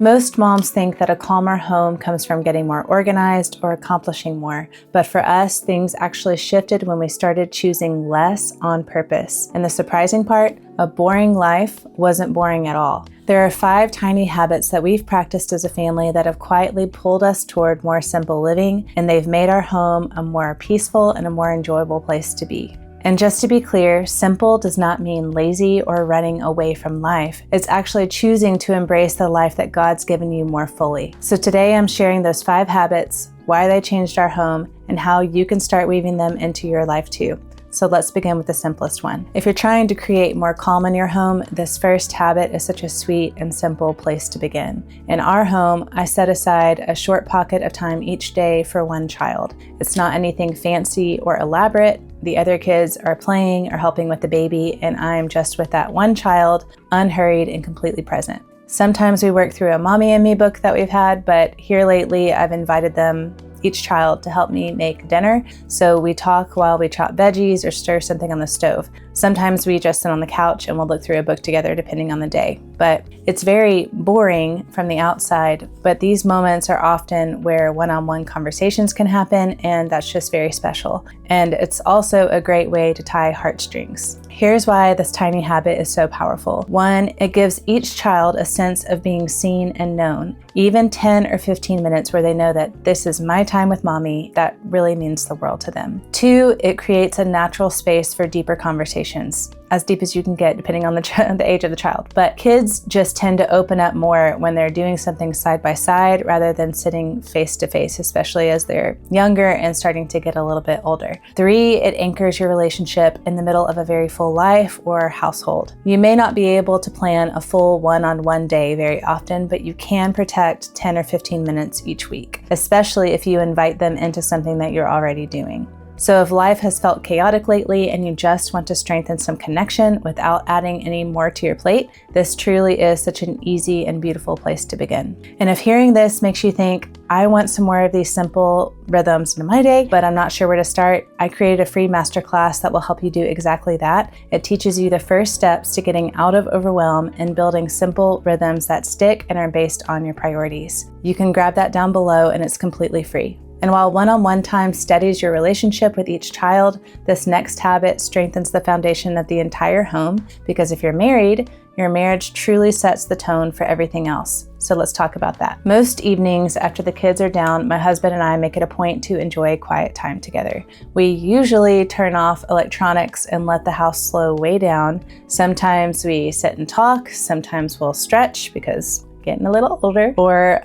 Most moms think that a calmer home comes from getting more organized or accomplishing more, but for us, things actually shifted when we started choosing less on purpose. And the surprising part, a boring life wasn't boring at all. There are 5 tiny habits that we've practiced as a family that have quietly pulled us toward more simple living, and they've made our home a more peaceful and a more enjoyable place to be. And just to be clear, simple does not mean lazy or running away from life. It's actually choosing to embrace the life that God's given you more fully. So today I'm sharing those 5 habits, why they changed our home, and how you can start weaving them into your life too. So let's begin with the simplest one. If you're trying to create more calm in your home, this first habit is such a sweet and simple place to begin. In our home, I set aside a short pocket of time each day for one child. It's not anything fancy or elaborate. The other kids are playing or helping with the baby, and I'm just with that one child, unhurried and completely present. Sometimes we work through a Mommy and Me book that we've had, but here lately I've invited them, each child, to help me make dinner. So we talk while we chop veggies or stir something on the stove. Sometimes we just sit on the couch and we'll look through a book together depending on the day. But it's very boring from the outside, but these moments are often where one-on-one conversations can happen, and that's just very special. And it's also a great way to tie heartstrings. Here's why this tiny habit is so powerful. 1, it gives each child a sense of being seen and known. Even 10 or 15 minutes where they know that this is my time with mommy, that really means the world to them. 2, it creates a natural space for deeper conversations, as deep as you can get depending on the age of the child. But kids just tend to open up more when they're doing something side by side rather than sitting face to face, especially as they're younger and starting to get a little bit older. 3, it anchors your relationship in the middle of a very full life or household. You may not be able to plan a full one-on-one day very often, but you can protect 10 or 15 minutes each week, especially if you invite them into something that you're already doing. So if life has felt chaotic lately and you just want to strengthen some connection without adding any more to your plate, this truly is such an easy and beautiful place to begin. And if hearing this makes you think, I want some more of these simple rhythms in my day, but I'm not sure where to start, I created a free masterclass that will help you do exactly that. It teaches you the first steps to getting out of overwhelm and building simple rhythms that stick and are based on your priorities. You can grab that down below, and it's completely free. And while one-on-one time steadies your relationship with each child, this next habit strengthens the foundation of the entire home, because if you're married, your marriage truly sets the tone for everything else. So let's talk about that. Most evenings after the kids are down, my husband and I make it a point to enjoy quiet time together. We usually turn off electronics and let the house slow way down. Sometimes we sit and talk, sometimes we'll stretch because getting a little older, or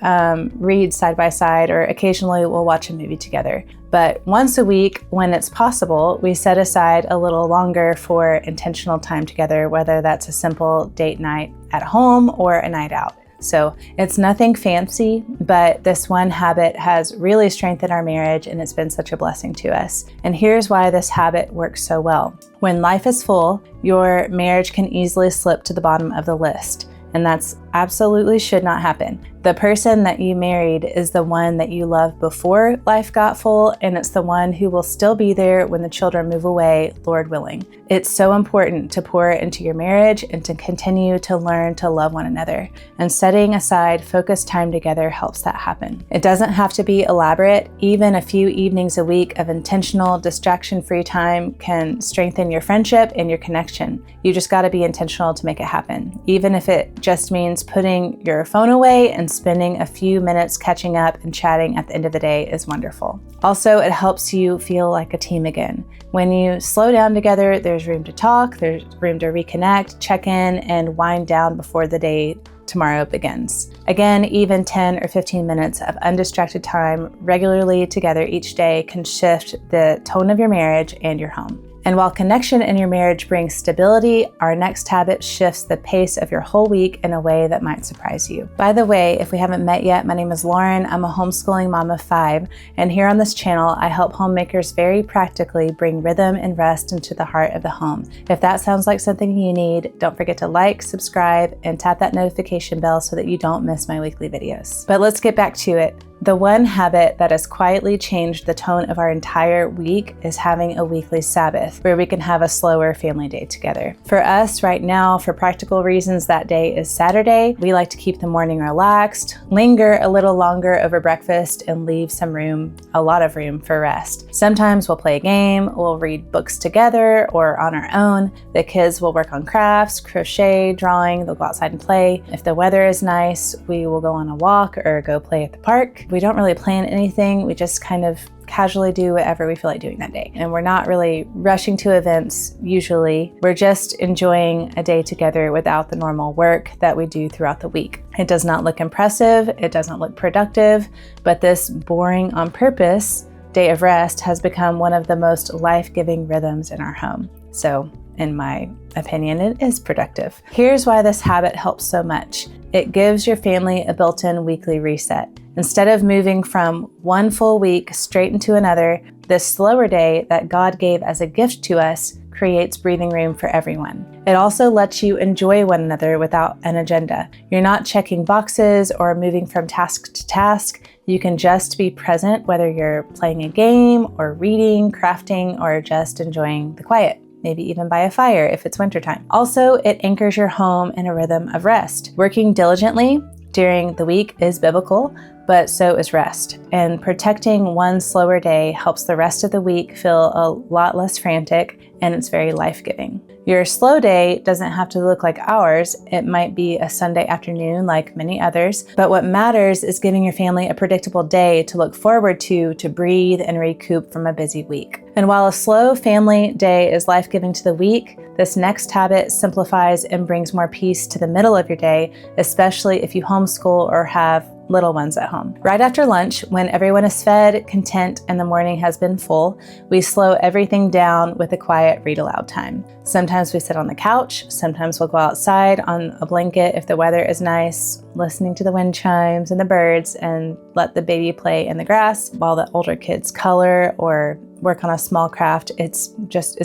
read side by side, or occasionally we'll watch a movie together. But once a week, when it's possible, we set aside a little longer for intentional time together, whether that's a simple date night at home or a night out. So it's nothing fancy, but this one habit has really strengthened our marriage, and it's been such a blessing to us. And here's why this habit works so well. When life is full, your marriage can easily slip to the bottom of the list. And that's absolutely should not happen. The person that you married is the one that you loved before life got full, and it's the one who will still be there when the children move away, Lord willing. It's so important to pour into your marriage and to continue to learn to love one another. And setting aside focused time together helps that happen. It doesn't have to be elaborate. Even a few evenings a week of intentional, distraction-free time can strengthen your friendship and your connection. You just got to be intentional to make it happen. Even if it just means putting your phone away and spending a few minutes catching up and chatting at the end of the day is wonderful. Also, it helps you feel like a team again. When you slow down together, there's room to talk, there's room to reconnect, check in, and wind down before the day tomorrow begins. Again, even 10 or 15 minutes of undistracted time regularly together each day can shift the tone of your marriage and your home. And while connection in your marriage brings stability, our next habit shifts the pace of your whole week in a way that might surprise you. By the way, if we haven't met yet, my name is Lauren. I'm a homeschooling mom of 5, and here on this channel, I help homemakers very practically bring rhythm and rest into the heart of the home. If that sounds like something you need, don't forget to like, subscribe, and tap that notification bell so that you don't miss my weekly videos. But let's get back to it. The one habit that has quietly changed the tone of our entire week is having a weekly Sabbath where we can have a slower family day together. For us right now, for practical reasons, that day is Saturday. We like to keep the morning relaxed, linger a little longer over breakfast, and leave some room, a lot of room for rest. Sometimes we'll play a game, we'll read books together or on our own. The kids will work on crafts, crochet, drawing, they'll go outside and play. If the weather is nice, we will go on a walk or go play at the park. We don't really plan anything. We just kind of casually do whatever we feel like doing that day. And we're not really rushing to events usually. We're just enjoying a day together without the normal work that we do throughout the week. It does not look impressive. It doesn't look productive, but this boring on purpose day of rest has become one of the most life-giving rhythms in our home. So in my opinion, it is productive. Here's why this habit helps so much. It gives your family a built-in weekly reset. Instead of moving from one full week straight into another, this slower day that God gave as a gift to us creates breathing room for everyone. It also lets you enjoy one another without an agenda. You're not checking boxes or moving from task to task. You can just be present, whether you're playing a game or reading, crafting, or just enjoying the quiet. Maybe even by a fire if it's wintertime. Also, it anchors your home in a rhythm of rest. Working diligently during the week is biblical, but so is rest. And protecting one slower day helps the rest of the week feel a lot less frantic, and it's very life-giving. Your slow day doesn't have to look like ours. It might be a Sunday afternoon like many others, but what matters is giving your family a predictable day to look forward to breathe and recoup from a busy week. And while a slow family day is life-giving to the week, this next habit simplifies and brings more peace to the middle of your day, especially if you homeschool or have little ones at home. Right after lunch, when everyone is fed, content, and the morning has been full, we slow everything down with a quiet read aloud time. Sometimes we sit on the couch, sometimes we'll go outside on a blanket if the weather is nice, listening to the wind chimes and the birds, and let the baby play in the grass while the older kids color or work on a small craft. It's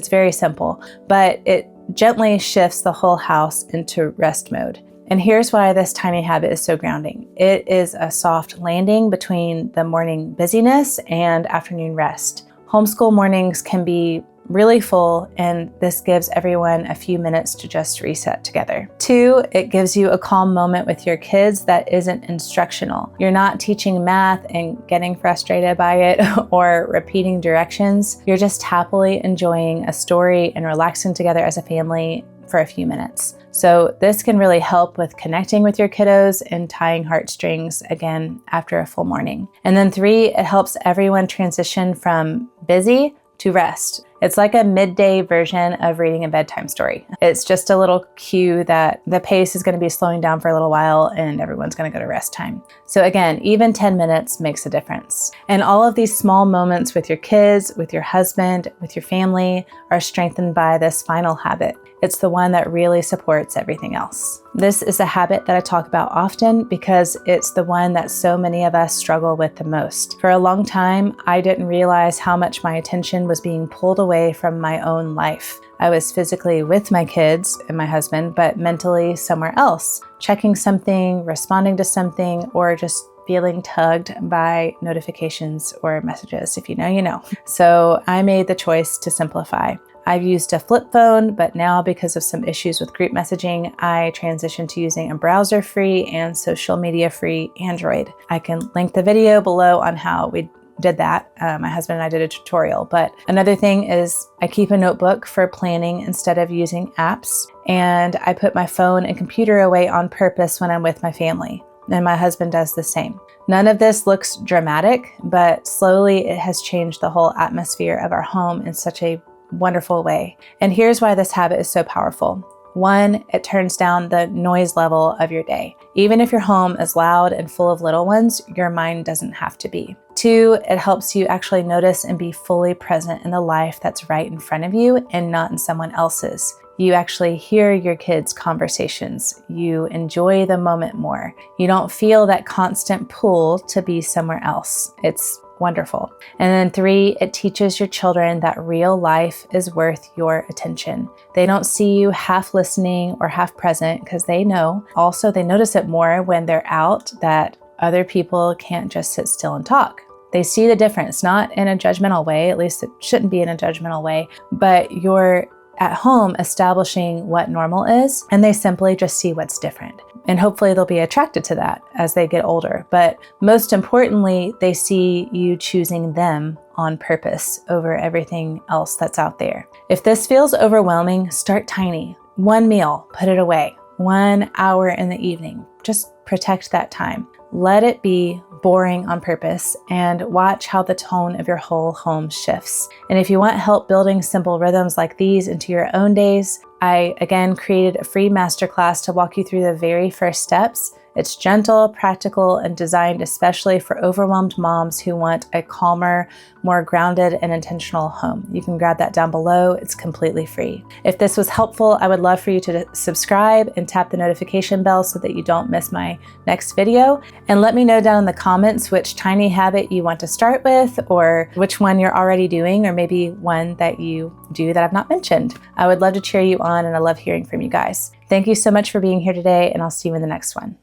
very simple, but it gently shifts the whole house into rest mode. And here's why this tiny habit is so grounding. It is a soft landing between the morning busyness and afternoon rest. Homeschool mornings can be really full, and this gives everyone a few minutes to just reset together. 2, it gives you a calm moment with your kids that isn't instructional. You're not teaching math and getting frustrated by it or repeating directions. You're just happily enjoying a story and relaxing together as a family for a few minutes. So this can really help with connecting with your kiddos and tying heartstrings again after a full morning. And then 3, it helps everyone transition from busy to rest. It's like a midday version of reading a bedtime story. It's just a little cue that the pace is going to be slowing down for a little while and everyone's going to go to rest time. So again, even 10 minutes makes a difference. And all of these small moments with your kids, with your husband, with your family are strengthened by this final habit. It's the one that really supports everything else. This is a habit that I talk about often because it's the one that so many of us struggle with the most. For a long time, I didn't realize how much my attention was being pulled away from my own life. I was physically with my kids and my husband, but mentally somewhere else, checking something, responding to something, or just feeling tugged by notifications or messages. If you know, you know. So I made the choice to simplify. I've used a flip phone, but now because of some issues with group messaging, I transitioned to using a browser-free and social media-free Android. I can link the video below on how we did that. My husband and I did a tutorial. But another thing is I keep a notebook for planning instead of using apps. And I put my phone and computer away on purpose when I'm with my family. And my husband does the same. None of this looks dramatic, but slowly it has changed the whole atmosphere of our home in such a wonderful way. And here's why this habit is so powerful. 1, it turns down the noise level of your day. Even if your home is loud and full of little ones, your mind doesn't have to be. 2, it helps you actually notice and be fully present in the life that's right in front of you and not in someone else's. You actually hear your kids' conversations. You enjoy the moment more. You don't feel that constant pull to be somewhere else. It's wonderful. And then 3, it teaches your children that real life is worth your attention. They don't see you half listening or half present because they know. Also, they notice it more when they're out that Other people can't just sit still and talk. They see the difference, not in a judgmental way, at least it shouldn't be in a judgmental way, but you're at home establishing what normal is, and they simply just see what's different. And hopefully they'll be attracted to that as they get older. But most importantly, they see you choosing them on purpose over everything else that's out there. If this feels overwhelming, start tiny. One meal, put it away. 1 hour in the evening, just protect that time. Let it be boring on purpose and watch how the tone of your whole home shifts. And if you want help building simple rhythms like these into your own days, I again created a free masterclass to walk you through the very first steps. It's gentle, practical, and designed especially for overwhelmed moms who want a calmer, more grounded and intentional home. You can grab that down below. It's completely free. If this was helpful, I would love for you to subscribe and tap the notification bell so that you don't miss my next video. And let me know down in the comments which tiny habit you want to start with, or which one you're already doing, or maybe one that you do that I've not mentioned. I would love to cheer you on, and I love hearing from you guys. Thank you so much for being here today, and I'll see you in the next one.